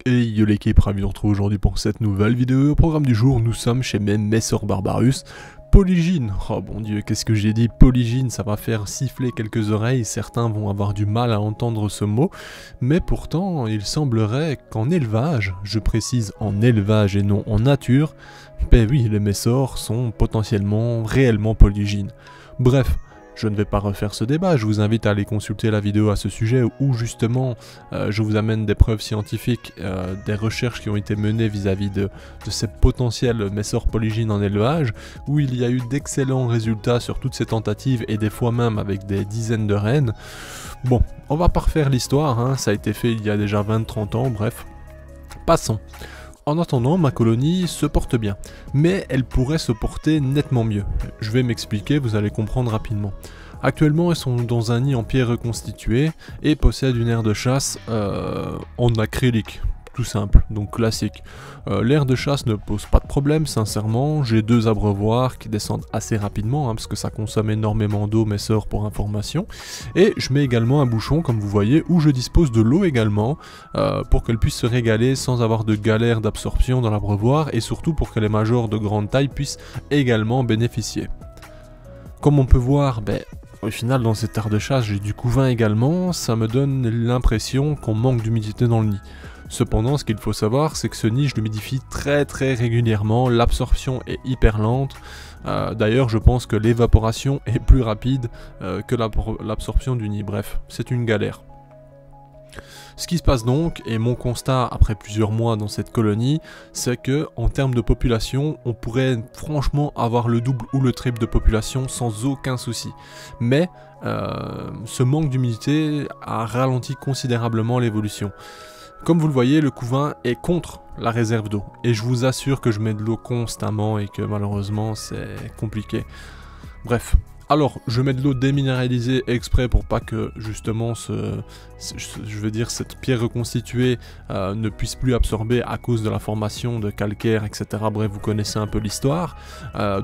Et yo l'équipe, ravi de vous retrouver aujourd'hui pour cette nouvelle vidéo. Au programme du jour, nous sommes chez Messor Barbarus. Polygyne, oh bon Dieu, qu'est-ce que j'ai dit, Polygyne, ça va faire siffler quelques oreilles, certains vont avoir du mal à entendre ce mot, mais pourtant, il semblerait qu'en élevage, je précise en élevage et non en nature, ben oui, les Messors sont potentiellement, réellement polygynes. Bref, je ne vais pas refaire ce débat, je vous invite à aller consulter la vidéo à ce sujet où justement je vous amène des preuves scientifiques, des recherches qui ont été menées vis-à-vis de ces potentiels Messors polygynes en élevage, où il y a eu d'excellents résultats sur toutes ces tentatives et des fois même avec des dizaines de reines. Bon, on va pas refaire l'histoire, hein, ça a été fait il y a déjà 20-30 ans, bref, passons. En attendant, ma colonie se porte bien, mais elle pourrait se porter nettement mieux. Je vais m'expliquer, vous allez comprendre rapidement. Actuellement, elles sont dans un nid en pierre reconstituée et possèdent une aire de chasse en acrylique. Tout simple, donc classique. L'aire de chasse ne pose pas de problème, sincèrement. J'ai 2 abreuvoirs qui descendent assez rapidement, hein, parce que ça consomme énormément d'eau, Messor pour information. Et je mets également un bouchon, comme vous voyez, où je dispose de l'eau également, pour qu'elle puisse se régaler sans avoir de galère d'absorption dans l'abreuvoir, et surtout pour que les majors de grande taille puissent également bénéficier. Comme on peut voir, au final, dans cette aire de chasse, j'ai du couvain également, ça me donne l'impression qu'on manque d'humidité dans le nid. Cependant, ce qu'il faut savoir, c'est que ce nid, je l'humidifie très régulièrement, l'absorption est hyper lente. D'ailleurs, je pense que l'évaporation est plus rapide que l'absorption du nid. Bref, c'est une galère. Ce qui se passe donc, et mon constat après plusieurs mois dans cette colonie, c'est que en termes de population, on pourrait franchement avoir le double ou le triple de population sans aucun souci. Mais ce manque d'humidité a ralenti considérablement l'évolution. Comme vous le voyez, le couvain est contre la réserve d'eau. Et je vous assure que je mets de l'eau constamment et que malheureusement c'est compliqué. Bref. Alors, je mets de l'eau déminéralisée exprès pour pas que, justement, cette pierre reconstituée ne puisse plus absorber à cause de la formation de calcaire, etc. Bref, vous connaissez un peu l'histoire.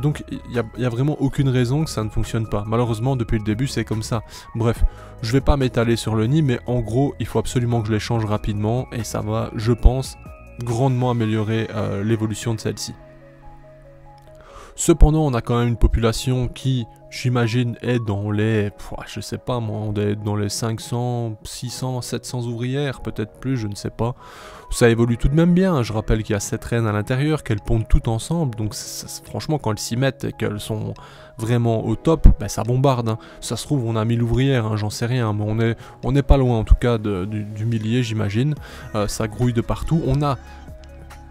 Donc, il n'y a vraiment aucune raison que ça ne fonctionne pas. Malheureusement, depuis le début, c'est comme ça. Bref, je vais pas m'étaler sur le nid, mais en gros, il faut absolument que je les change rapidement et ça va, je pense, grandement améliorer l'évolution de celle-ci. Cependant, on a quand même une population qui, j'imagine, est dans les, je sais pas moi, on est dans les 500, 600, 700 ouvrières, peut-être plus, je ne sais pas. Ça évolue tout de même bien, je rappelle qu'il y a 7 reines à l'intérieur, qu'elles pondent toutes ensemble, donc franchement, quand elles s'y mettent et qu'elles sont vraiment au top, ça bombarde. Hein. Ça se trouve, on a 1000 ouvrières, hein, j'en sais rien, mais on n'est pas loin en tout cas du millier, j'imagine. Ça grouille de partout. On a...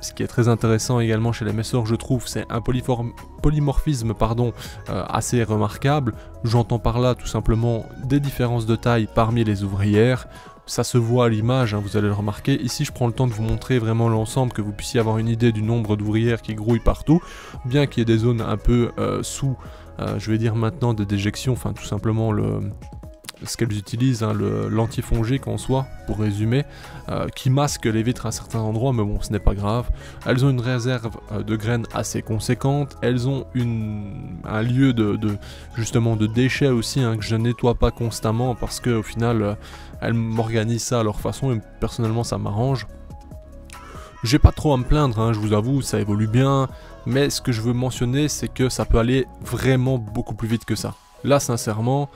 Ce qui est très intéressant également chez les Messors, je trouve, c'est un polymorphisme assez remarquable. J'entends par là tout simplement des différences de taille parmi les ouvrières. Ça se voit à l'image, hein, vous allez le remarquer. Ici, je prends le temps de vous montrer vraiment l'ensemble, que vous puissiez avoir une idée du nombre d'ouvrières qui grouillent partout. Bien qu'il y ait des zones un peu sous, je vais dire maintenant, de déjection, enfin tout simplement ce qu'elles utilisent, hein, l'antifongique en soi, pour résumer, qui masque les vitres à certains endroits, mais bon, ce n'est pas grave. Elles ont une réserve de graines assez conséquente, elles ont un lieu justement de déchets aussi, hein, que je nettoie pas constamment, parce que au final, elles m'organisent ça à leur façon, et personnellement ça m'arrange. J'ai pas trop à me plaindre, hein, je vous avoue, ça évolue bien, mais ce que je veux mentionner, c'est que ça peut aller vraiment beaucoup plus vite que ça. Là, sincèrement,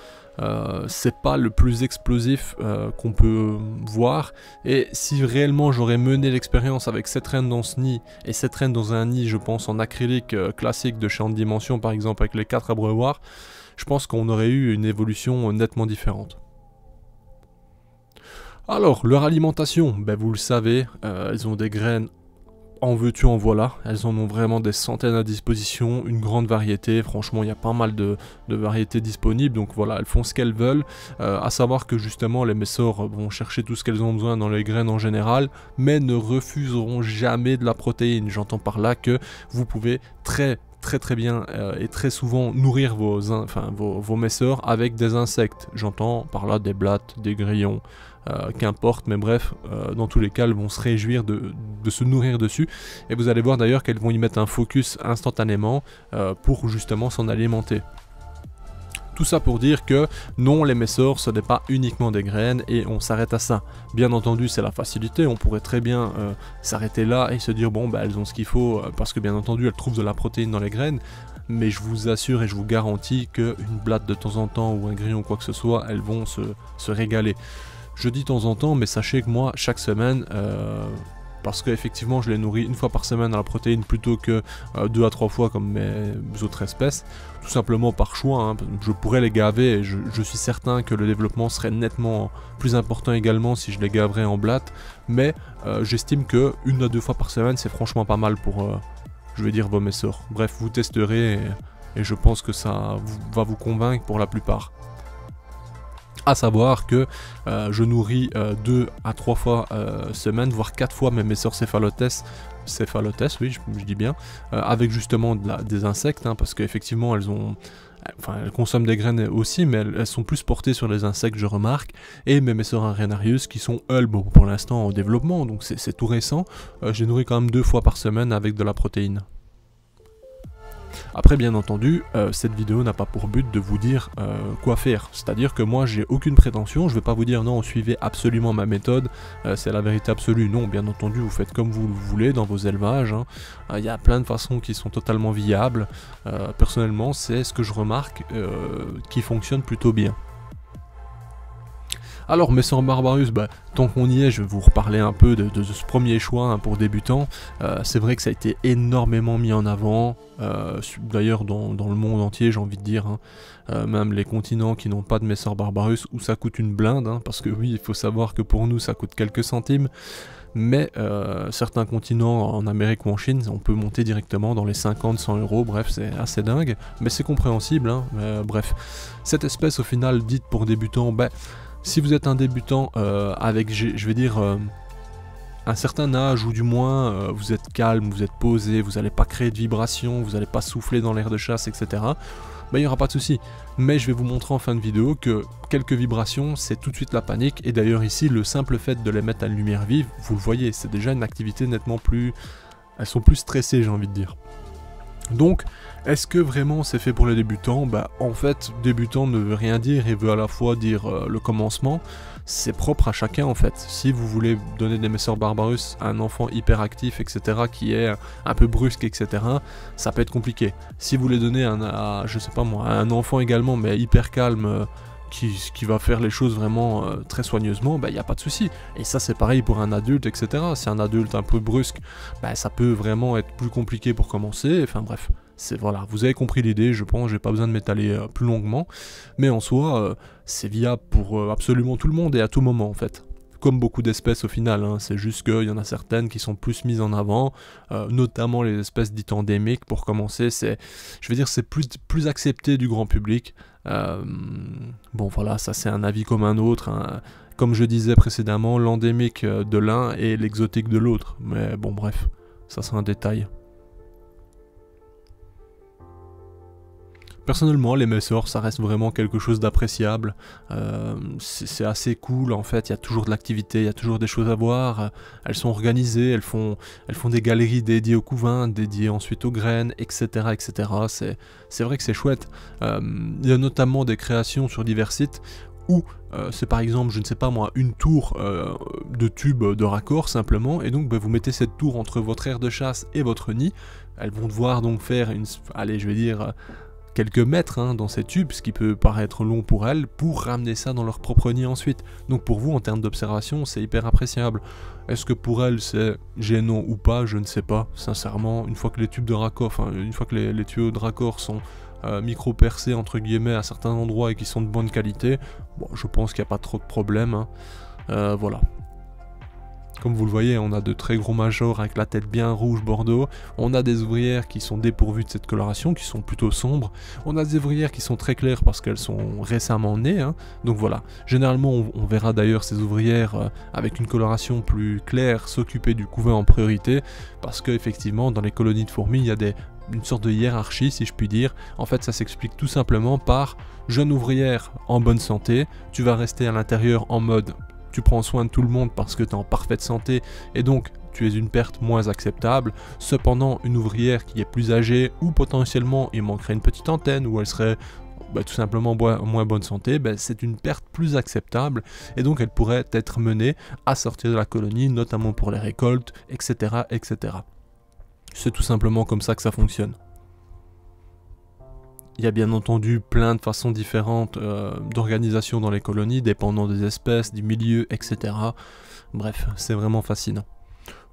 c'est pas le plus explosif qu'on peut voir, et si réellement j'aurais mené l'expérience avec cette reine dans ce nid et cette reine dans un nid, je pense en acrylique classique de chez Dimension par exemple, avec les 4 abreuvoirs, je pense qu'on aurait eu une évolution nettement différente. Alors, leur alimentation, vous le savez, elles ont des graines. En veux-tu, en voilà, elles en ont vraiment des centaines à disposition, une grande variété, franchement il y a pas mal de variétés disponibles, donc voilà, elles font ce qu'elles veulent, à savoir que justement les Messors vont chercher tout ce qu'elles ont besoin dans les graines en général, mais ne refuseront jamais de la protéine. J'entends par là que vous pouvez très bien et très souvent nourrir vos Messors avec des insectes, j'entends par là des blattes, des grillons, qu'importe, mais bref, dans tous les cas, elles vont se réjouir de se nourrir dessus, et vous allez voir d'ailleurs qu'elles vont y mettre un focus instantanément pour justement s'en alimenter. Tout ça pour dire que non, les messors, ce n'est pas uniquement des graines et on s'arrête à ça. Bien entendu, c'est la facilité, on pourrait très bien s'arrêter là et se dire bon, bah, elles ont ce qu'il faut parce que bien entendu, elles trouvent de la protéine dans les graines. Mais je vous assure et je vous garantis qu'une blatte de temps en temps ou un grillon ou quoi que ce soit, elles vont se régaler. Je dis de temps en temps, mais sachez que moi, chaque semaine, parce qu'effectivement je les nourris une fois par semaine à la protéine plutôt que 2 à 3 fois comme mes autres espèces, tout simplement par choix, hein. Je pourrais les gaver et je suis certain que le développement serait nettement plus important également si je les gaverais en blatte, mais j'estime que 1 à 2 fois par semaine c'est franchement pas mal pour, je vais dire, vos messors. Bref, vous testerez et je pense que ça va vous convaincre pour la plupart. À savoir que je nourris 2 à 3 fois semaine, voire 4 fois mes messors céphalotes, oui, je dis bien, avec justement des insectes, hein, parce qu'effectivement elles consomment des graines aussi, mais elles sont plus portées sur les insectes, je remarque, et mes messors arénarius qui sont, elles, bon, pour l'instant en développement, donc c'est tout récent, je les nourris quand même 2 fois par semaine avec de la protéine. Après, bien entendu, cette vidéo n'a pas pour but de vous dire quoi faire. C'est-à-dire que moi, j'ai aucune prétention. Je ne vais pas vous dire non, suivez absolument ma méthode, c'est la vérité absolue. Non, bien entendu, vous faites comme vous le voulez dans vos élevages. Il y a plein de façons qui sont totalement viables. Personnellement, c'est ce que je remarque qui fonctionne plutôt bien. Alors, Messor Barbarus, bah, tant qu'on y est, je vais vous reparler un peu de ce premier choix, hein, pour débutants. C'est vrai que ça a été énormément mis en avant, d'ailleurs dans le monde entier, j'ai envie de dire, hein. Même les continents qui n'ont pas de Messor Barbarus, où ça coûte une blinde, hein, parce que oui, il faut savoir que pour nous, ça coûte quelques centimes, mais certains continents, en Amérique ou en Chine, on peut monter directement dans les 50-100 €, bref, c'est assez dingue, mais c'est compréhensible, hein, bref. Cette espèce, au final, dite pour débutants, bah, si vous êtes un débutant avec, je vais dire, un certain âge, ou du moins vous êtes calme, vous êtes posé, vous n'allez pas créer de vibrations, vous n'allez pas souffler dans l'air de chasse, etc., bah, il n'y aura pas de souci. Mais je vais vous montrer en fin de vidéo que quelques vibrations, c'est tout de suite la panique, et d'ailleurs ici, le simple fait de les mettre à la lumière vive, vous le voyez, c'est déjà une activité nettement plus... Elles sont plus stressées, j'ai envie de dire. Donc, est-ce que vraiment c'est fait pour les débutants? Bah, en fait, débutant ne veut rien dire et veut à la fois dire le commencement. C'est propre à chacun en fait. Si vous voulez donner des Messor Barbarus à un enfant hyperactif, etc., qui est un peu brusque, etc., ça peut être compliqué. Si vous voulez donner je sais pas moi, à un enfant également, mais hyper calme, qui va faire les choses vraiment très soigneusement, bah, il n'y a pas de souci. Et ça c'est pareil pour un adulte, etc. Si un adulte un peu brusque, bah, ça peut vraiment être plus compliqué pour commencer, enfin bref. Voilà, vous avez compris l'idée, je pense, j'ai pas besoin de m'étaler plus longuement, mais en soi, c'est viable pour absolument tout le monde et à tout moment en fait. Comme beaucoup d'espèces au final, hein, c'est juste qu'il y en a certaines qui sont plus mises en avant, notamment les espèces dites endémiques. Pour commencer, je veux dire, c'est plus accepté du grand public. Bon voilà, ça c'est un avis comme un autre, hein. Comme je disais précédemment, l'endémique de l'un et l'exotique de l'autre, mais bon bref, ça c'est un détail. Personnellement, les messors, ça reste vraiment quelque chose d'appréciable, c'est assez cool en fait, il y a toujours de l'activité, il y a toujours des choses à voir, elles sont organisées, elles font des galeries dédiées aux couvains, dédiées ensuite aux graines, etc. etc. C'est vrai que c'est chouette. Il y a notamment des créations sur divers sites où c'est par exemple, je ne sais pas moi, une tour de tube de raccord simplement, et donc bah, vous mettez cette tour entre votre aire de chasse et votre nid, elles vont devoir donc faire allez, je vais dire... quelques mètres, hein, dans ces tubes, ce qui peut paraître long pour elles, pour ramener ça dans leur propre nid ensuite. Donc pour vous, en termes d'observation, c'est hyper appréciable. Est-ce que pour elles, c'est gênant ou pas? Je ne sais pas. Sincèrement, une fois que les tubes de raccord, enfin, une fois que les tuyaux de raccord sont micro-percés, entre guillemets, à certains endroits et qui sont de bonne qualité, bon, je pense qu'il n'y a pas trop de problème, hein. Voilà. Comme vous le voyez, on a de très gros majors avec la tête bien rouge bordeaux, on a des ouvrières qui sont dépourvues de cette coloration, qui sont plutôt sombres, on a des ouvrières qui sont très claires parce qu'elles sont récemment nées, hein. Donc voilà, généralement on verra d'ailleurs ces ouvrières avec une coloration plus claire s'occuper du couvain en priorité, parce qu'effectivement dans les colonies de fourmis il y a une sorte de hiérarchie si je puis dire. En fait ça s'explique tout simplement par jeune ouvrière en bonne santé, tu vas rester à l'intérieur en mode... tu prends soin de tout le monde parce que tu es en parfaite santé et donc tu es une perte moins acceptable. Cependant, une ouvrière qui est plus âgée ou potentiellement il manquerait une petite antenne ou elle serait tout simplement en moins bonne santé, c'est une perte plus acceptable et donc elle pourrait être menée à sortir de la colonie, notamment pour les récoltes, etc. etc. C'est tout simplement comme ça que ça fonctionne. Il y a bien entendu plein de façons différentes d'organisation dans les colonies, dépendant des espèces, du milieu, etc. Bref, c'est vraiment fascinant.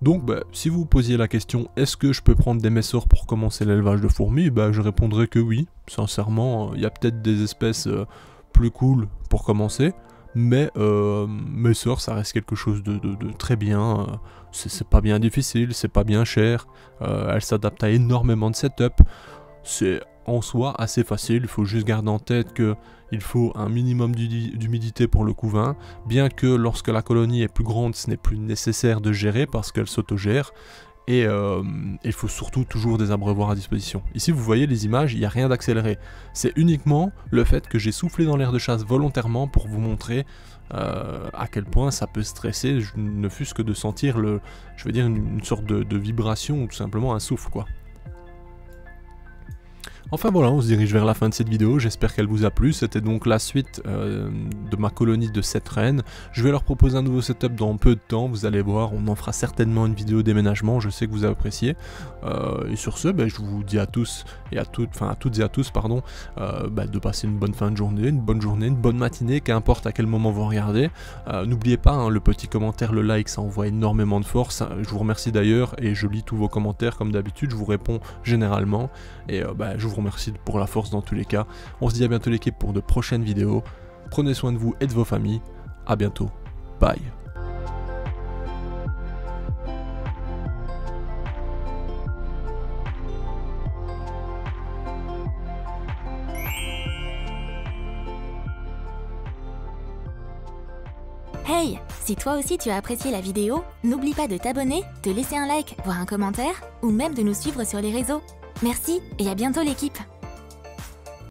Donc, si vous vous posiez la question, est-ce que je peux prendre des messors pour commencer l'élevage de fourmis, je répondrais que oui. Sincèrement, il y a peut-être des espèces plus cool pour commencer, mais messors, ça reste quelque chose de très bien. C'est pas bien difficile, c'est pas bien cher. Elle s'adapte à énormément de setup. C'est en soi assez facile, il faut juste garder en tête qu'il faut un minimum d'humidité pour le couvain, bien que lorsque la colonie est plus grande, ce n'est plus nécessaire de gérer parce qu'elle s'autogère, et il faut surtout toujours des abreuvoirs à disposition. Ici vous voyez les images, il n'y a rien d'accéléré, c'est uniquement le fait que j'ai soufflé dans l'air de chasse volontairement pour vous montrer à quel point ça peut stresser, ne fût-ce que de sentir une sorte de vibration ou tout simplement un souffle quoi. Enfin voilà, on se dirige vers la fin de cette vidéo, j'espère qu'elle vous a plu, c'était donc la suite de ma colonie de 7 rennes. Je vais leur proposer un nouveau setup dans peu de temps, vous allez voir, on en fera certainement une vidéo déménagement, je sais que vous avez apprécié. Et sur ce, je vous dis à tous et à toutes, et à tous, pardon, de passer une bonne fin de journée, une bonne matinée, qu'importe à quel moment vous regardez. N'oubliez pas, le petit commentaire, le like, ça envoie énormément de force, je vous remercie d'ailleurs, et je lis tous vos commentaires comme d'habitude, je vous réponds généralement, et je vous remercie pour la force dans tous les cas. On se dit à bientôt l'équipe pour de prochaines vidéos. Prenez soin de vous et de vos familles. À bientôt. Bye. Hey, si toi aussi tu as apprécié la vidéo, n'oublie pas de t'abonner, de laisser un like, voire un commentaire, ou même de nous suivre sur les réseaux. Merci et à bientôt l'équipe!